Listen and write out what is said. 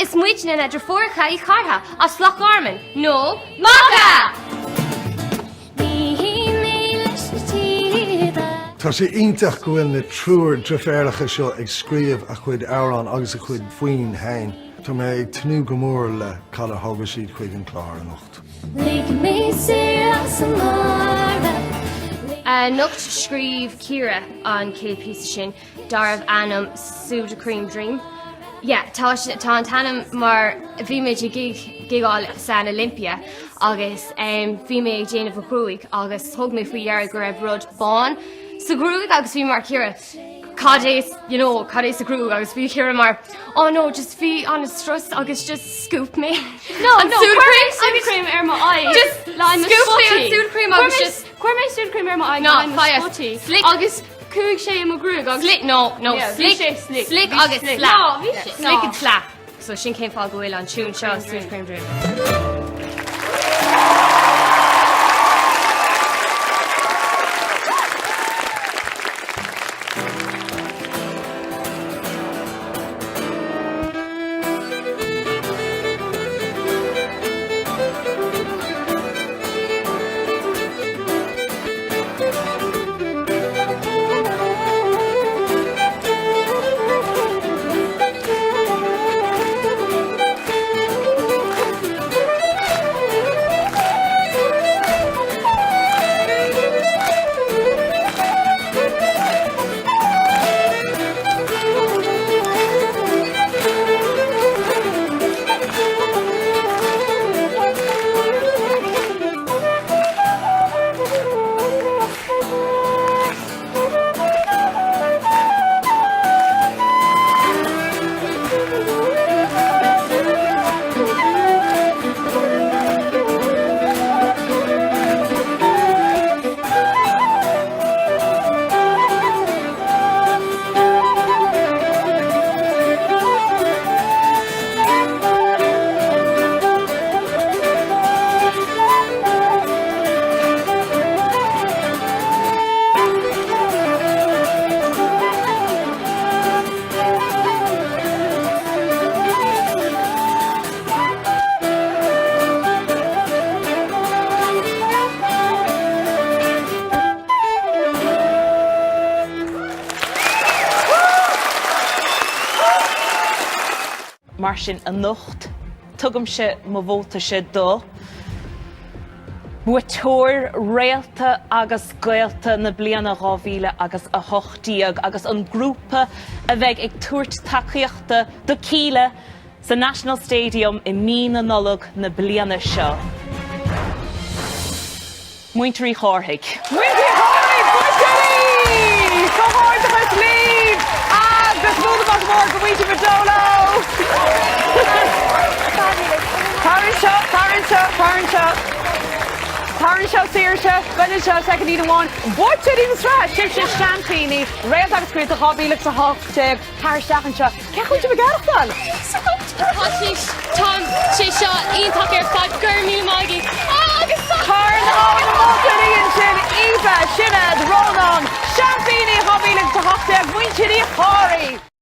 is muidne na draforcha I charha as Loch Armin. No, MACA! Tá sé iontach go bhfuil na trúr draféireacha seo ag scríomh a chuid amhrán agus a chuid faoin hain. Tá mé ag tnú go mór le cad a thóga siad chuig an clár an ucht. Nucht scríomh Ciara an céad piece sin darmh anam Seudocrem dream. Yeah, tá an tanam mar bhí méid gigáil san Olympia agus bhí méid déanamh grúig agus thug mé faoi dhearg go raibh rud bán. So grúig agus bhí mar Ciara cadéis, cadéis a grúig agus bhí Ciara mar, oh no, just bhí an stress agus just scoop me. No, Seudocrem ma eye. Just scoop me on Seudocrem agus just... Cuir mé Seudocrem ma eye. No, fire. Slick. Agus cúig sé am a grúig agus... Slick, no, slick. Slick agus slap. No, bhí sé. Slick and slap. So sin céim fáil go bhfuil an tún seo Seudocrem dream. Mar sin a nocht, tugam se mo bhóta se dó. Muatóir Réalta Agus Gaolta na bliana 2000 agus a hochtíag agus an grúpa a bheith ag tuairt tacaíochta do cíle sa National Stadium I mína nolog na bliana seo. Muinterí chorthaig. Muinterí chorthaig, Muinterí! Cohort of us leave! Agus múna mas mór go muinte Madolo! Tarn seo Saoirse, Brendan seo second lead one. What did he was right? Shif Champini, Réalta Agus Gaolta Gaolta sa hochtag, Harstach and seo. Ceach chuid be garachtáil? Tom sé seo ionach ar fad gur míle maigi. Agus Tarn on Multaríonn sin, Eva, Sinead, Ronan, Champini, Gaolta sa hochtag, Muinterí chóirí.